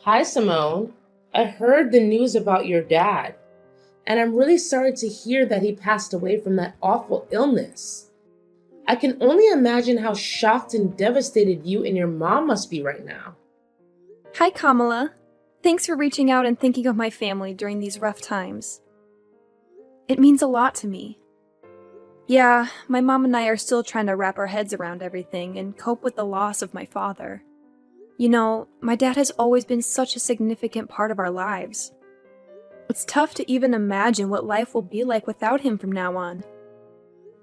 Hi, Simone. I heard the news about your dad, and I'm really sorry to hear that he passed away from that awful illness. I can only imagine how shocked and devastated you and your mom must be right now. Hi, Kamala. Thanks for reaching out and thinking of my family during these rough times. It means a lot to me. Yeah, my mom and I are still trying to wrap our heads around everything and cope with the loss of my father. You know, my dad has always been such a significant part of our lives. It's tough to even imagine what life will be like without him from now on.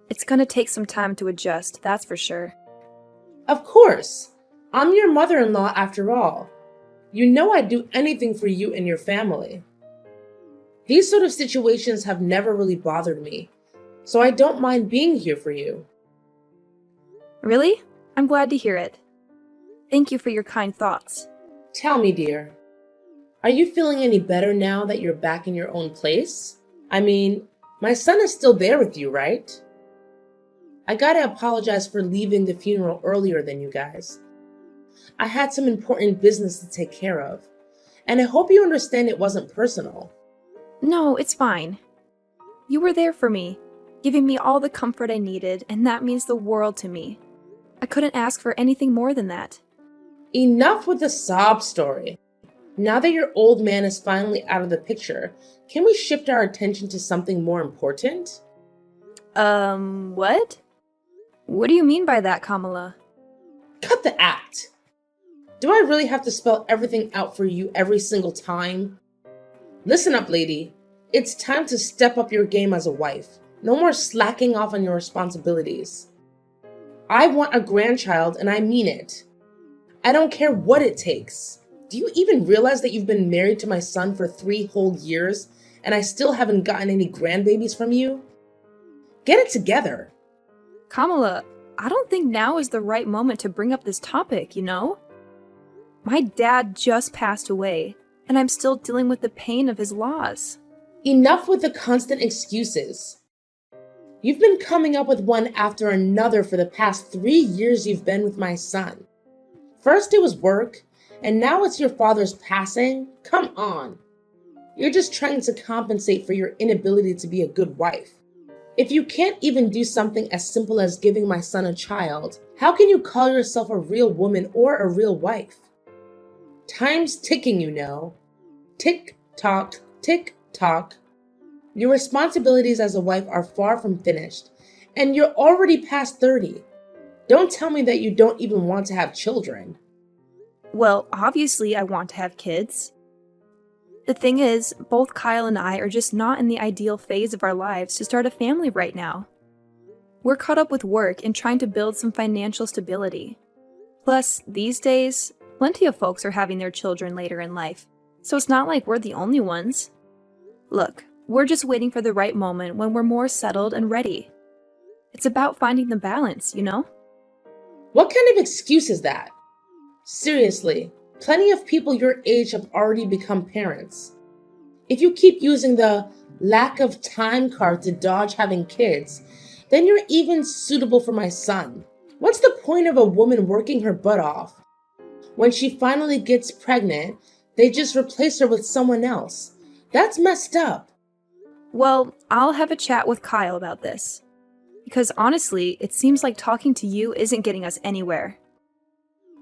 It's gonna take some time to adjust, that's for sure. Of course, I'm your mother in law after all. You know I'd do anything for you and your family. These sort of situations have never really bothered me, so I don't mind being here for you. Really? I'm glad to hear it. Thank you for your kind thoughts. Tell me, dear, are you feeling any better now that you're back in your own place? I mean, my son is still there with you, right? I gotta apologize for leaving the funeral earlier than you guys. I had some important business to take care of, and I hope you understand it wasn't personal. No, it's fine. You were there for me, giving me all the comfort I needed, and that means the world to me. I couldn't ask for anything more than that. Enough with the sob story. Now that your old man is finally out of the picture, can we shift our attention to something more important? What? What do you mean by that, Kamala? Cut the act! Do I really have to spell everything out for you every single time? Listen up, lady. It's time to step up your game as a wife. No more slacking off on your responsibilities. I want a grandchild, and I mean it. I don't care what it takes. Do you even realize that you've been married to my son for 3 whole years, and I still haven't gotten any grandbabies from you? Get it together. Kamala, I don't think now is the right moment to bring up this topic, you know? My dad just passed away, and I'm still dealing with the pain of his loss. Enough with the constant excuses. You've been coming up with one after another for the past 3 years you've been with my son. First it was work, and now it's your father's passing? Come on. You're just trying to compensate for your inability to be a good wife. If you can't even do something as simple as giving my son a child, how can you call yourself a real woman or a real wife? Time's ticking, you know. Tick tock, tick tock. Your responsibilities as a wife are far from finished, and you're already past 30. Don't tell me that you don't even want to have children. Well, obviously I want to have kids. The thing is, both Kyle and I are just not in the ideal phase of our lives to start a family right now. We're caught up with work and trying to build some financial stability. Plus, these days, plenty of folks are having their children later in life, so it's not like we're the only ones. Look, we're just waiting for the right moment when we're more settled and ready. It's about finding the balance, you know? What kind of excuse is that? Seriously, plenty of people your age have already become parents. If you keep using the lack of time card to dodge having kids, then you're even suitable for my son. What's the point of a woman working her butt off? When she finally gets pregnant, they just replace her with someone else. That's messed up. Well, I'll have a chat with Kyle about this. Because honestly, it seems like talking to you isn't getting us anywhere.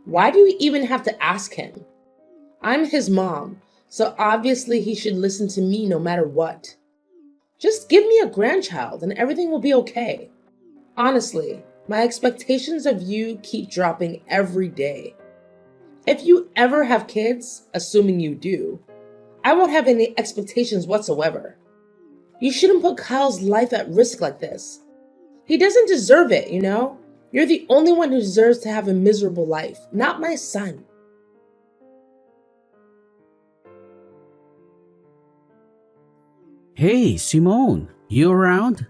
Why do you even have to ask him? I'm his mom, so obviously he should listen to me no matter what. Just give me a grandchild and everything will be okay. Honestly, my expectations of you keep dropping every day. If you ever have kids, assuming you do, I won't have any expectations whatsoever. You shouldn't put Kyle's life at risk like this. He doesn't deserve it, you know? You're the only one who deserves to have a miserable life, not my son. Hey, Simone, you around?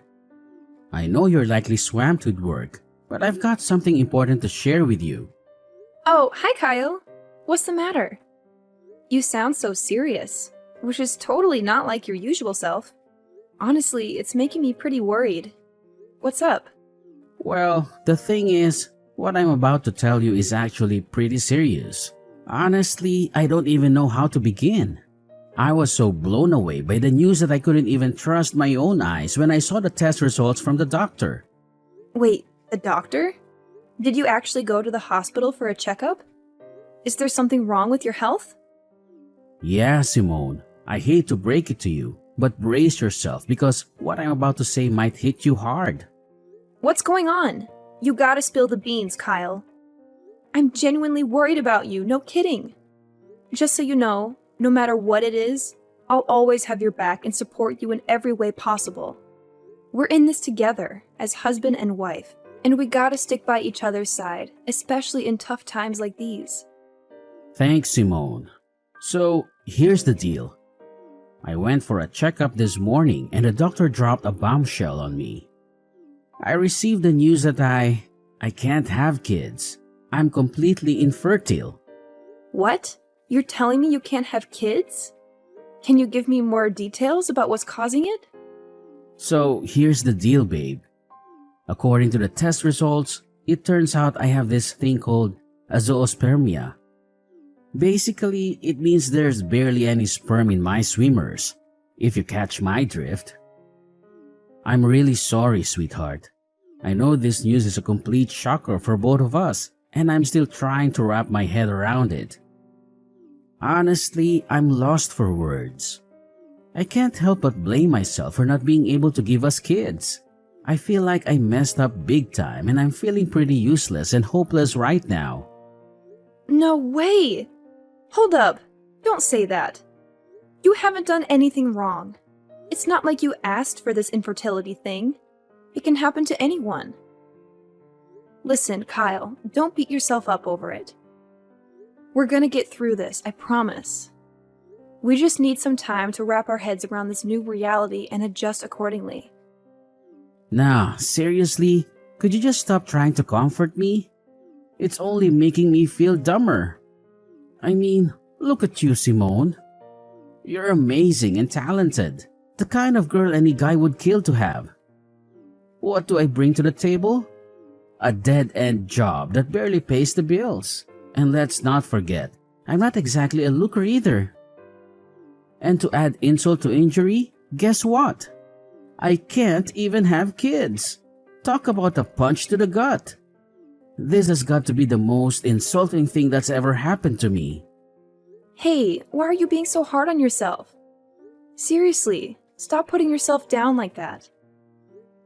I know you're likely swamped with work, but I've got something important to share with you. Oh, hi Kyle. What's the matter? You sound so serious, which is totally not like your usual self. Honestly, it's making me pretty worried. What's up? Well, the thing is, what I'm about to tell you is actually pretty serious. Honestly, I don't even know how to begin. I was so blown away by the news that I couldn't even trust my own eyes when I saw the test results from the doctor. Wait, the doctor? Did you actually go to the hospital for a checkup? Is there something wrong with your health? Yeah, Simone, I hate to break it to you, but brace yourself because what I'm about to say might hit you hard. What's going on? You gotta spill the beans, Kyle. I'm genuinely worried about you, no kidding. Just so you know, no matter what it is, I'll always have your back and support you in every way possible. We're in this together, as husband and wife, and we gotta stick by each other's side, especially in tough times like these. Thanks, Simone. So, here's the deal. I went for a checkup this morning and the doctor dropped a bombshell on me. I received the news that I can't have kids. I'm completely infertile. What? You're telling me you can't have kids? Can you give me more details about what's causing it? So, here's the deal, babe. According to the test results, it turns out I have this thing called a zoospermia. Basically, it means there's barely any sperm in my swimmers, if you catch my drift. I'm really sorry, sweetheart. I know this news is a complete shocker for both of us, and I'm still trying to wrap my head around it. Honestly, I'm lost for words. I can't help but blame myself for not being able to give us kids. I feel like I messed up big time and I'm feeling pretty useless and hopeless right now. No way! Hold up. Don't say that. You haven't done anything wrong. It's not like you asked for this infertility thing. It can happen to anyone. Listen, Kyle, don't beat yourself up over it. We're gonna get through this, I promise. We just need some time to wrap our heads around this new reality and adjust accordingly. Nah, seriously? Could you just stop trying to comfort me? It's only making me feel dumber. I mean, look at you, Simone. You're amazing and talented. The kind of girl any guy would kill to have. What do I bring to the table? A dead-end job that barely pays the bills. And let's not forget, I'm not exactly a looker either. And to add insult to injury, guess what? I can't even have kids. Talk about a punch to the gut. This has got to be the most insulting thing that's ever happened to me. Hey, why are you being so hard on yourself? Seriously, stop putting yourself down like that.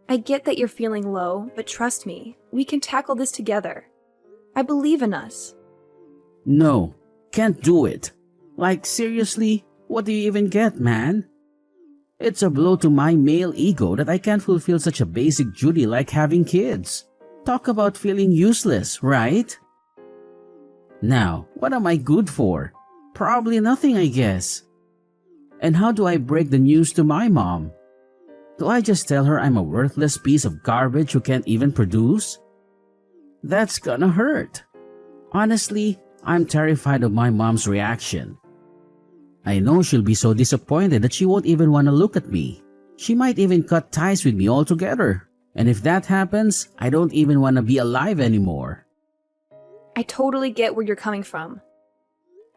I get that you're feeling low, but trust me, we can tackle this together. I believe in us. No, can't do it. Like, seriously, what do you even get, man? It's a blow to my male ego that I can't fulfill such a basic duty like having kids. Talk about feeling useless, right? Now, what am I good for? Probably nothing, I guess. And how do I break the news to my mom? Do I just tell her I'm a worthless piece of garbage who can't even produce? That's gonna hurt. Honestly, I'm terrified of my mom's reaction. I know she'll be so disappointed that she won't even want to look at me. She might even cut ties with me altogether. And if that happens, I don't even want to be alive anymore. I totally get where you're coming from.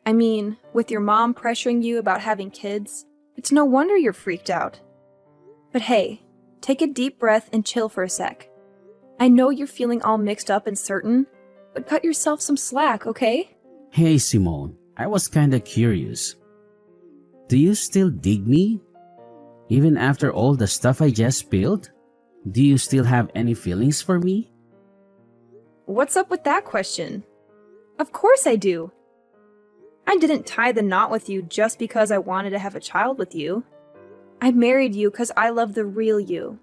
I mean, with your mom pressuring you about having kids, it's no wonder you're freaked out. But hey, take a deep breath and chill for a sec. I know you're feeling all mixed up and certain, but cut yourself some slack, okay? Hey Simone, I was kinda curious. Do you still dig me? Even after all the stuff I just spilled? Do you still have any feelings for me? What's up with that question? Of course I do. I didn't tie the knot with you just because I wanted to have a child with you. I married you because I love the real you.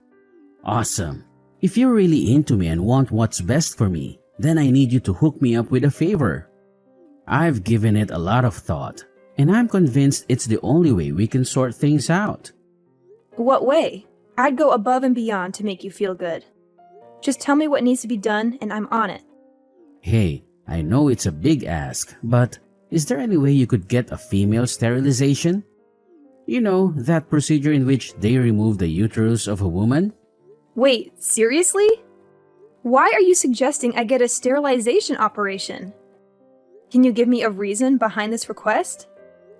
Awesome. If you're really into me and want what's best for me, then I need you to hook me up with a favor. I've given it a lot of thought, and I'm convinced it's the only way we can sort things out. What way? I'd go above and beyond to make you feel good. Just tell me what needs to be done and I'm on it. Hey, I know it's a big ask, but is there any way you could get a female sterilization? You know, that procedure in which they remove the uterus of a woman? Wait, seriously? Why are you suggesting I get a sterilization operation? Can you give me a reason behind this request?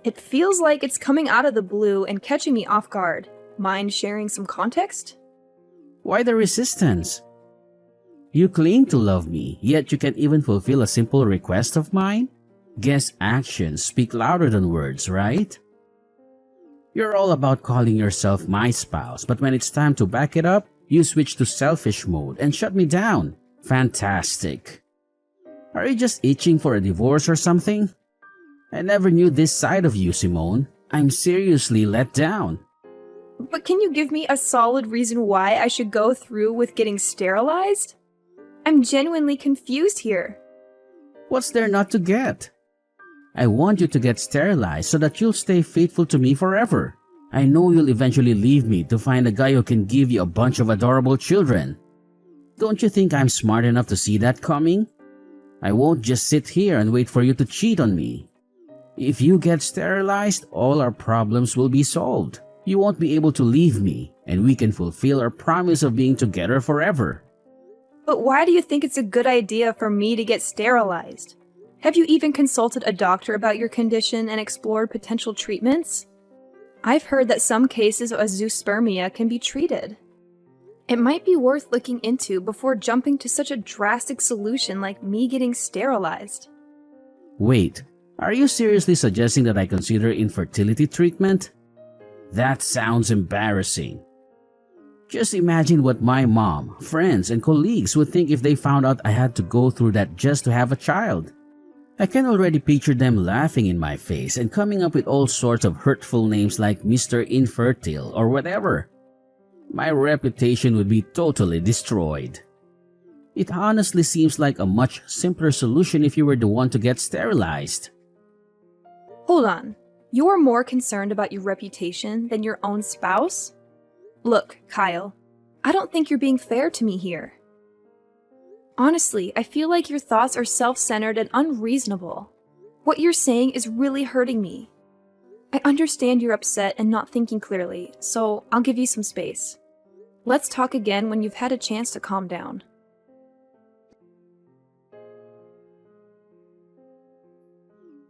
It feels like it's coming out of the blue and catching me off guard. Mind sharing some context? Why the resistance? You claim to love me, yet you can't even fulfill a simple request of mine? Guess actions speak louder than words, right? You're all about calling yourself my spouse, but when it's time to back it up, you switch to selfish mode and shut me down. Fantastic. Are you just itching for a divorce or something? I never knew this side of you, Simone. I'm seriously let down. But can you give me a solid reason why I should go through with getting sterilized? I'm genuinely confused here. What's there not to get? I want you to get sterilized so that you'll stay faithful to me forever. I know you'll eventually leave me to find a guy who can give you a bunch of adorable children. Don't you think I'm smart enough to see that coming? I won't just sit here and wait for you to cheat on me. If you get sterilized, all our problems will be solved. You won't be able to leave me, and we can fulfill our promise of being together forever. But why do you think it's a good idea for me to get sterilized? Have you even consulted a doctor about your condition and explored potential treatments? I've heard that some cases of azoospermia can be treated. It might be worth looking into before jumping to such a drastic solution like me getting sterilized. Wait, are you seriously suggesting that I consider infertility treatment? That sounds embarrassing. Just imagine what my mom, friends, and colleagues would think if they found out I had to go through that just to have a child. I can already picture them laughing in my face and coming up with all sorts of hurtful names like Mr. Infertile or whatever. My reputation would be totally destroyed. It honestly seems like a much simpler solution if you were the one to get sterilized. Hold on. You're more concerned about your reputation than your own spouse? Look, Kyle, I don't think you're being fair to me here. Honestly, I feel like your thoughts are self-centered and unreasonable. What you're saying is really hurting me. I understand you're upset and not thinking clearly, so I'll give you some space. Let's talk again when you've had a chance to calm down.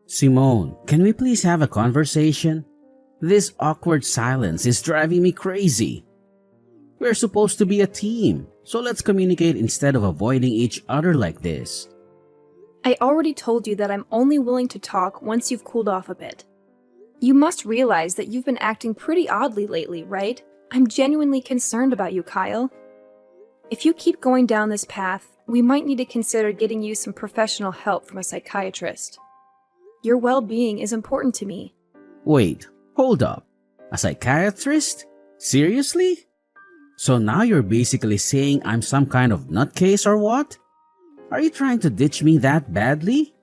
Simone, can we please have a conversation? This awkward silence is driving me crazy. We're supposed to be a team, so let's communicate instead of avoiding each other like this. I already told you that I'm only willing to talk once you've cooled off a bit. You must realize that you've been acting pretty oddly lately, right? I'm genuinely concerned about you, Kyle. If you keep going down this path, we might need to consider getting you some professional help from a psychiatrist. Your well-being is important to me. Wait, hold up. A psychiatrist? Seriously? So now you're basically saying I'm some kind of nutcase or what? Are you trying to ditch me that badly?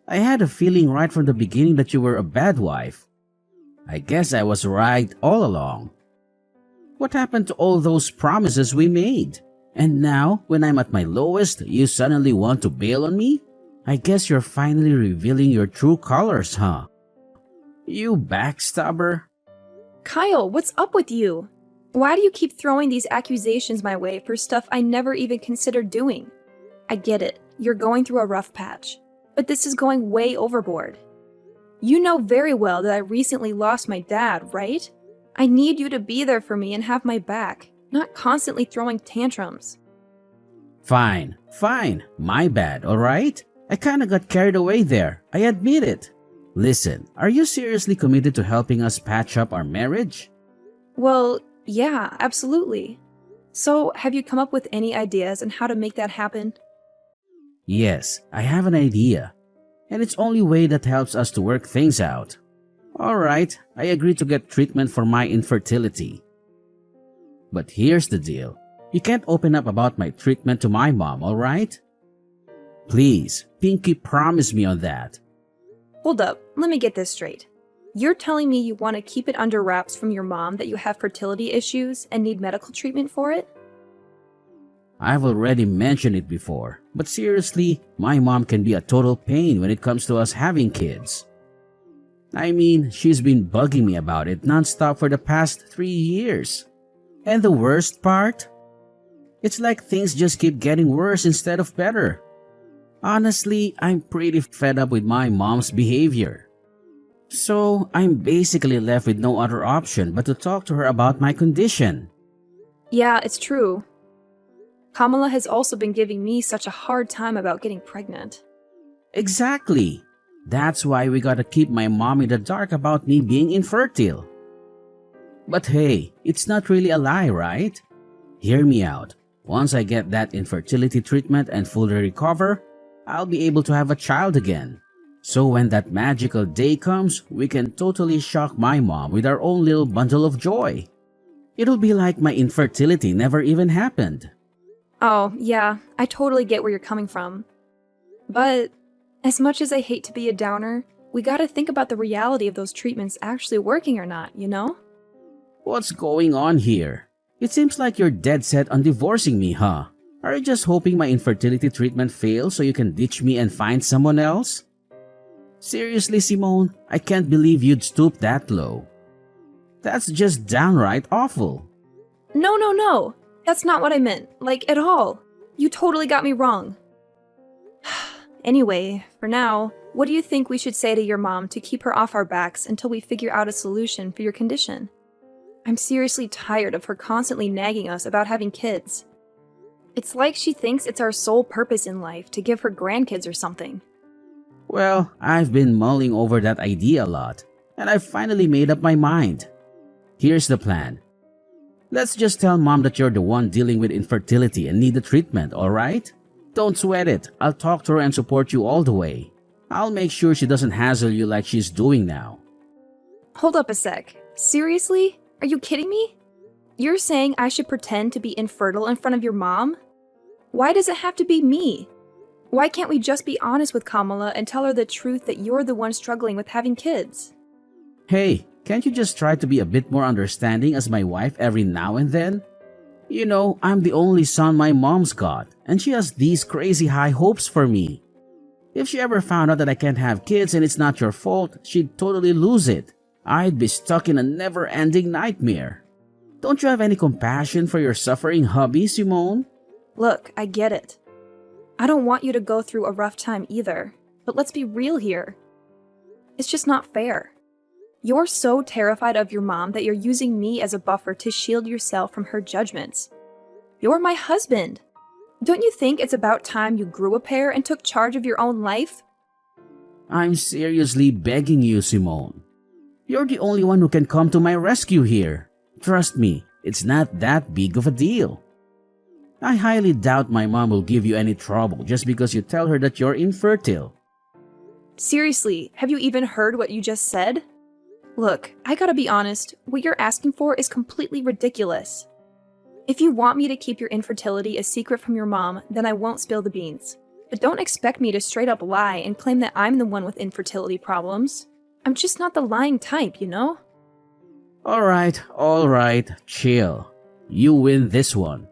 I had a feeling right from the beginning that you were a bad wife. I guess I was right all along. What happened to all those promises we made? And now, when I'm at my lowest, you suddenly want to bail on me? I guess you're finally revealing your true colors, huh? You backstabber. Kyle, what's up with you? Why do you keep throwing these accusations my way for stuff I never even considered doing? I get it, you're going through a rough patch, but this is going way overboard. You know very well that I recently lost my dad, right? I need you to be there for me and have my back, not constantly throwing tantrums. Fine, my bad, alright? I kinda got carried away there, I admit it. Listen, are you seriously committed to helping us patch up our marriage? Well, yeah, absolutely. So, have you come up with any ideas on how to make that happen? Yes, I have an idea. And it's only way that helps us to work things out. Alright, I agree to get treatment for my infertility. But here's the deal. You can't open up about my treatment to my mom, alright? Please, Pinky, promise me on that. Hold up, let me get this straight. You're telling me you want to keep it under wraps from your mom that you have fertility issues and need medical treatment for it? I've already mentioned it before, but seriously, my mom can be a total pain when it comes to us having kids. I mean, she's been bugging me about it nonstop for the past 3 years. And the worst part? It's like things just keep getting worse instead of better. Honestly, I'm pretty fed up with my mom's behavior. So, I'm basically left with no other option but to talk to her about my condition. Yeah, it's true. Kamala has also been giving me such a hard time about getting pregnant. Exactly. That's why we gotta keep my mom in the dark about me being infertile. But hey, it's not really a lie, right? Hear me out. Once I get that infertility treatment and fully recover, I'll be able to have a child again. So when that magical day comes, we can totally shock my mom with our own little bundle of joy. It'll be like my infertility never even happened. Oh, yeah, I totally get where you're coming from. But as much as I hate to be a downer, we gotta think about the reality of those treatments actually working or not, you know? What's going on here? It seems like you're dead set on divorcing me, huh? Are you just hoping my infertility treatment fails so you can ditch me and find someone else? Seriously, Simone, I can't believe you'd stoop that low. That's just downright awful. No. That's not what I meant, like, at all. You totally got me wrong. Anyway, for now, what do you think we should say to your mom to keep her off our backs until we figure out a solution for your condition? I'm seriously tired of her constantly nagging us about having kids. It's like she thinks it's our sole purpose in life to give her grandkids or something. Well, I've been mulling over that idea a lot, and I've finally made up my mind. Here's the plan. Let's just tell Mom that you're the one dealing with infertility and need the treatment, alright? Don't sweat it. I'll talk to her and support you all the way. I'll make sure she doesn't hassle you like she's doing now. Hold up a sec. Seriously? Are you kidding me? You're saying I should pretend to be infertile in front of your mom? Why does it have to be me? Why can't we just be honest with Kamala and tell her the truth that you're the one struggling with having kids? Hey, can't you just try to be a bit more understanding as my wife every now and then? You know, I'm the only son my mom's got, and she has these crazy high hopes for me. If she ever found out that I can't have kids and it's not your fault, she'd totally lose it. I'd be stuck in a never-ending nightmare. Don't you have any compassion for your suffering hubby, Simone? Look, I get it. I don't want you to go through a rough time either, but let's be real here. It's just not fair. You're so terrified of your mom that you're using me as a buffer to shield yourself from her judgments. You're my husband. Don't you think it's about time you grew a pair and took charge of your own life? I'm seriously begging you, Simone. You're the only one who can come to my rescue here. Trust me, it's not that big of a deal. I highly doubt my mom will give you any trouble just because you tell her that you're infertile. Seriously, have you even heard what you just said? Look, I gotta be honest, what you're asking for is completely ridiculous. If you want me to keep your infertility a secret from your mom, then I won't spill the beans. But don't expect me to straight up lie and claim that I'm the one with infertility problems. I'm just not the lying type, you know? Alright, chill. You win this one.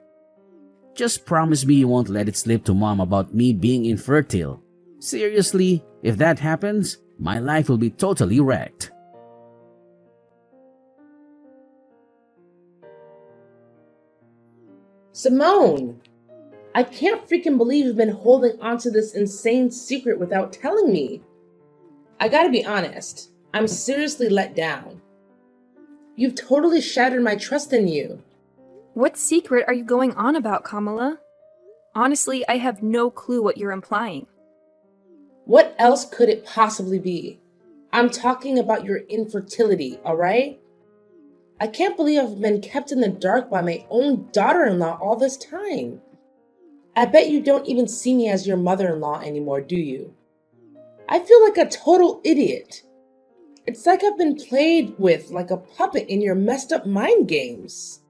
Just promise me you won't let it slip to mom about me being infertile. Seriously, if that happens, my life will be totally wrecked. Simone, I can't freaking believe you've been holding onto this insane secret without telling me. I gotta be honest, I'm seriously let down. You've totally shattered my trust in you. What secret are you going on about, Kamala? Honestly, I have no clue what you're implying. What else could it possibly be? I'm talking about your infertility, alright? I can't believe I've been kept in the dark by my own daughter-in-law all this time. I bet you don't even see me as your mother-in-law anymore, do you? I feel like a total idiot. It's like I've been played with like a puppet in your messed up mind games.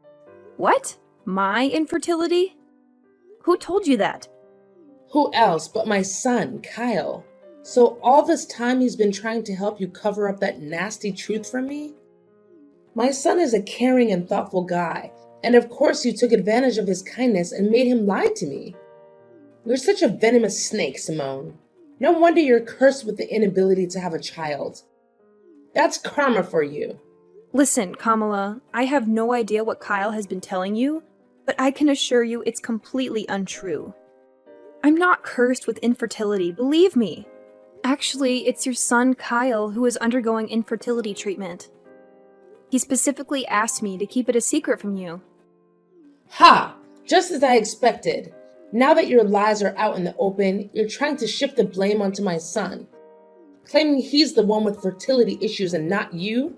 What? My infertility? Who told you that? Who else but my son, Kyle? So all this time he's been trying to help you cover up that nasty truth from me? My son is a caring and thoughtful guy, and of course you took advantage of his kindness and made him lie to me. You're such a venomous snake, Simone. No wonder you're cursed with the inability to have a child. That's karma for you. Listen, Kamala, I have no idea what Kyle has been telling you, but I can assure you it's completely untrue. I'm not cursed with infertility, believe me. Actually, it's your son Kyle who is undergoing infertility treatment. He specifically asked me to keep it a secret from you. Ha! Just as I expected. Now that your lies are out in the open, you're trying to shift the blame onto my son, claiming he's the one with fertility issues and not you?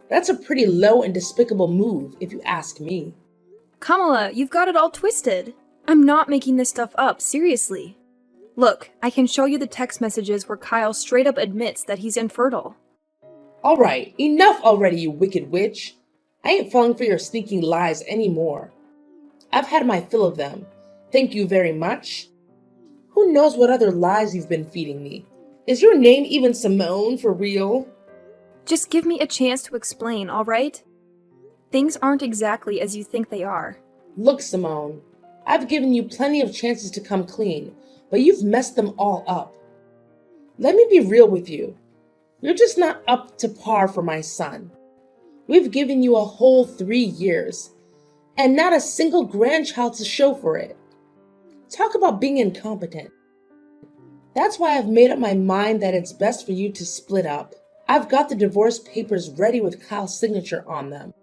That's a pretty low and despicable move, if you ask me. Kamala, you've got it all twisted. I'm not making this stuff up, seriously. Look, I can show you the text messages where Kyle straight up admits that he's infertile. Alright, enough already, you wicked witch. I ain't falling for your sneaking lies anymore. I've had my fill of them. Thank you very much. Who knows what other lies you've been feeding me? Is your name even Simone for real? Just give me a chance to explain, alright? Things aren't exactly as you think they are. Look, Simone, I've given you plenty of chances to come clean, but you've messed them all up. Let me be real with you. You're just not up to par for my son. We've given you a whole 3 years, and not a single grandchild to show for it. Talk about being incompetent. That's why I've made up my mind that it's best for you to split up. I've got the divorce papers ready with Kyle's signature on them.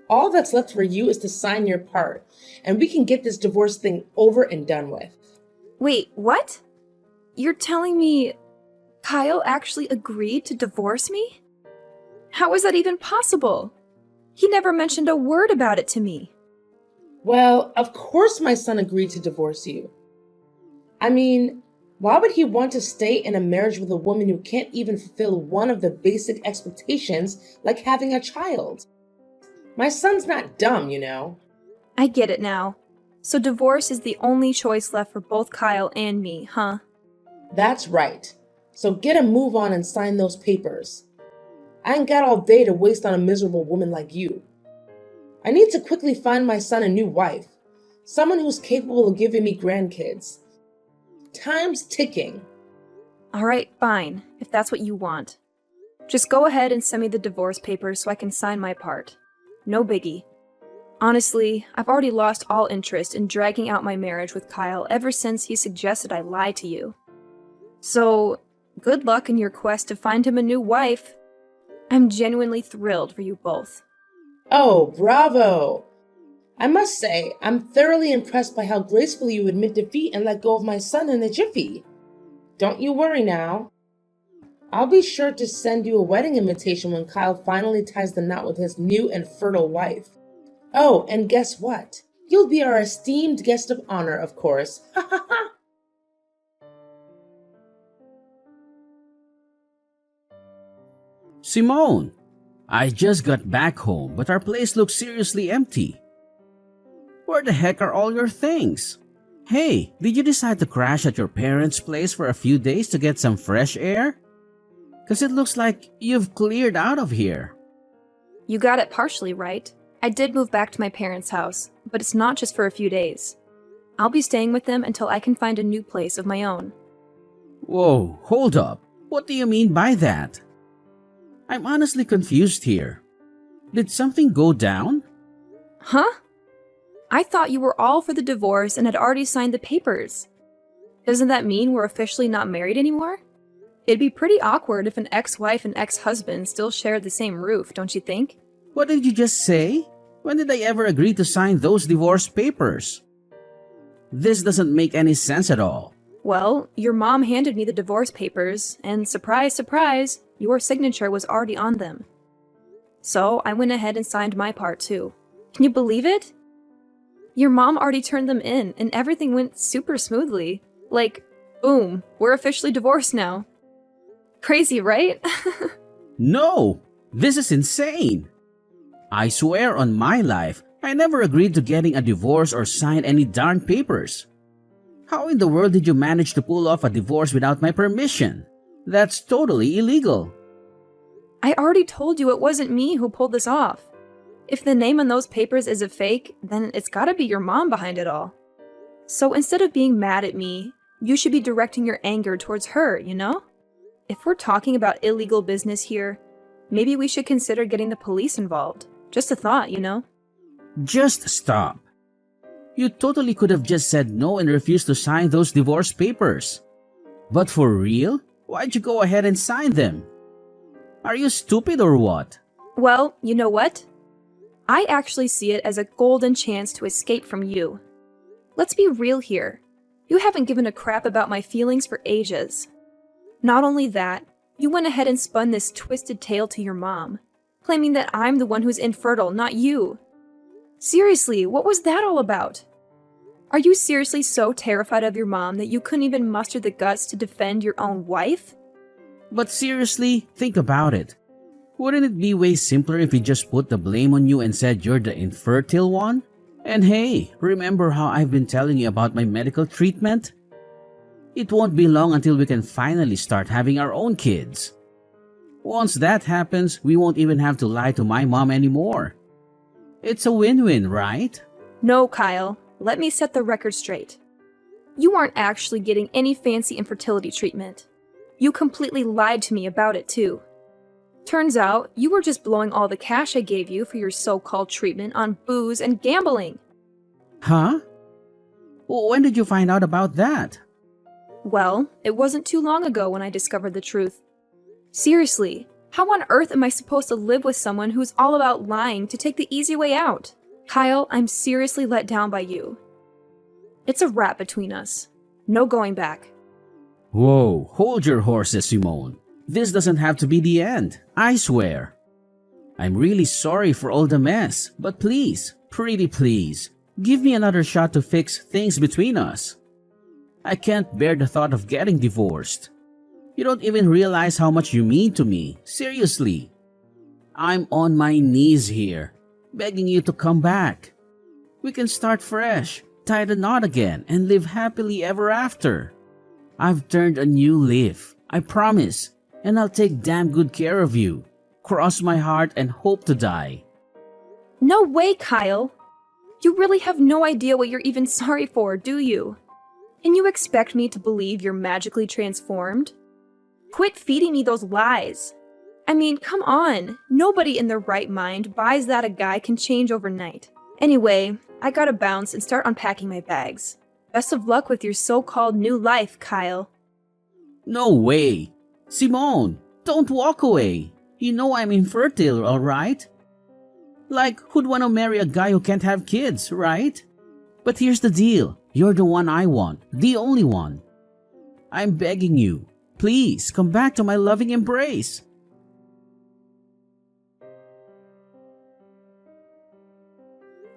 All that's left for you is to sign your part, and we can get this divorce thing over and done with. Wait, what? You're telling me Kyle actually agreed to divorce me? How is that even possible? He never mentioned a word about it to me. Well, of course my son agreed to divorce you. I mean, why would he want to stay in a marriage with a woman who can't even fulfill one of the basic expectations, like having a child? My son's not dumb, you know. I get it now. So divorce is the only choice left for both Kyle and me, huh? That's right. So get a move on and sign those papers. I ain't got all day to waste on a miserable woman like you. I need to quickly find my son a new wife, someone who's capable of giving me grandkids. Time's ticking. Alright, fine, if that's what you want. Just go ahead and send me the divorce papers so I can sign my part. No biggie. Honestly, I've already lost all interest in dragging out my marriage with Kyle ever since he suggested I lie to you. So, good luck in your quest to find him a new wife. I'm genuinely thrilled for you both. Oh, bravo! I must say, I'm thoroughly impressed by how gracefully you admit defeat and let go of my son in a jiffy. Don't you worry now. I'll be sure to send you a wedding invitation when Kyle finally ties the knot with his new and fertile wife. Oh, and guess what? You'll be our esteemed guest of honor, of course. Ha ha ha! Simone, I just got back home, but our place looks seriously empty. Where the heck are all your things? Hey, did you decide to crash at your parents' place for a few days to get some fresh air? 'Cause it looks like you've cleared out of here. You got it partially right. I did move back to my parents' house, but it's not just for a few days. I'll be staying with them until I can find a new place of my own. Whoa, hold up. What do you mean by that? I'm honestly confused here. Did something go down? Huh? I thought you were all for the divorce and had already signed the papers. Doesn't that mean we're officially not married anymore? It'd be pretty awkward if an ex-wife and ex-husband still shared the same roof, don't you think? What did you just say? When did I ever agree to sign those divorce papers? This doesn't make any sense at all. Well, your mom handed me the divorce papers, and surprise, surprise, your signature was already on them. So I went ahead and signed my part too. Can you believe it? Your mom already turned them in, and everything went super smoothly. Like, boom, we're officially divorced now. Crazy, right? No! This is insane! I swear on my life, I never agreed to getting a divorce or sign any darn papers. How in the world did you manage to pull off a divorce without my permission? That's totally illegal. I already told you it wasn't me who pulled this off. If the name on those papers is a fake, then it's gotta be your mom behind it all. So instead of being mad at me, you should be directing your anger towards her, you know? If we're talking about illegal business here, maybe we should consider getting the police involved. Just a thought, you know? Just stop. You totally could have just said no and refused to sign those divorce papers. But for real? Why'd you go ahead and sign them? Are you stupid or what? Well, you know what? I actually see it as a golden chance to escape from you. Let's be real here. You haven't given a crap about my feelings for ages. Not only that, you went ahead and spun this twisted tale to your mom, claiming that I'm the one who's infertile, not you. Seriously, what was that all about? Are you seriously so terrified of your mom that you couldn't even muster the guts to defend your own wife? But seriously, think about it. Wouldn't it be way simpler if we just put the blame on you and said you're the infertile one? And hey, remember how I've been telling you about my medical treatment? It won't be long until we can finally start having our own kids. Once that happens, we won't even have to lie to my mom anymore. It's a win-win, right? No, Kyle. Let me set the record straight. You aren't actually getting any fancy infertility treatment. You completely lied to me about it, too. Turns out, you were just blowing all the cash I gave you for your so-called treatment on booze and gambling. Huh? When did you find out about that? Well, it wasn't too long ago when I discovered the truth. Seriously, how on earth am I supposed to live with someone who's all about lying to take the easy way out? Kyle, I'm seriously let down by you. It's a wrap between us. No going back. Whoa, hold your horses, Simone. This doesn't have to be the end, I swear. I'm really sorry for all the mess, but please, pretty please, give me another shot to fix things between us. I can't bear the thought of getting divorced. You don't even realize how much you mean to me, seriously. I'm on my knees here, begging you to come back. We can start fresh, tie the knot again, and live happily ever after. I've turned a new leaf, I promise, and I'll take damn good care of you. Cross my heart and hope to die. No way, Kyle. You really have no idea what you're even sorry for, do you? And you expect me to believe you're magically transformed? Quit feeding me those lies. I mean, come on. Nobody in their right mind buys that a guy can change overnight. Anyway, I gotta bounce and start unpacking my bags. Best of luck with your so-called new life, Kyle. No way. Simone, don't walk away. You know I'm infertile, alright? Like, who'd want to marry a guy who can't have kids, right? But here's the deal. You're the one I want, the only one. I'm begging you, please come back to my loving embrace.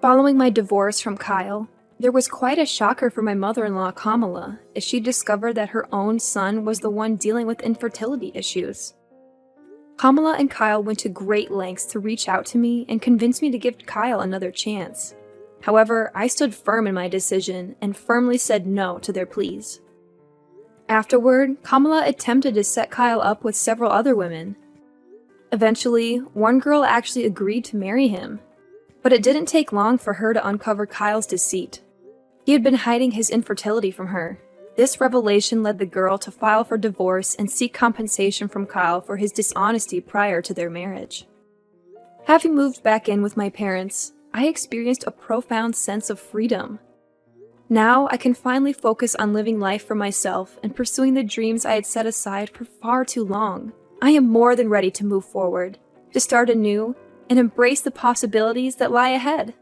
Following my divorce from Kyle, there was quite a shocker for my mother-in-law, Kamala, as she discovered that her own son was the one dealing with infertility issues. Kamala and Kyle went to great lengths to reach out to me and convince me to give Kyle another chance. However, I stood firm in my decision and firmly said no to their pleas. Afterward, Kamala attempted to set Kyle up with several other women. Eventually, one girl actually agreed to marry him, but it didn't take long for her to uncover Kyle's deceit. He had been hiding his infertility from her. This revelation led the girl to file for divorce and seek compensation from Kyle for his dishonesty prior to their marriage. Having moved back in with my parents, I experienced a profound sense of freedom. Now I can finally focus on living life for myself and pursuing the dreams I had set aside for far too long. I am more than ready to move forward, to start anew, and embrace the possibilities that lie ahead.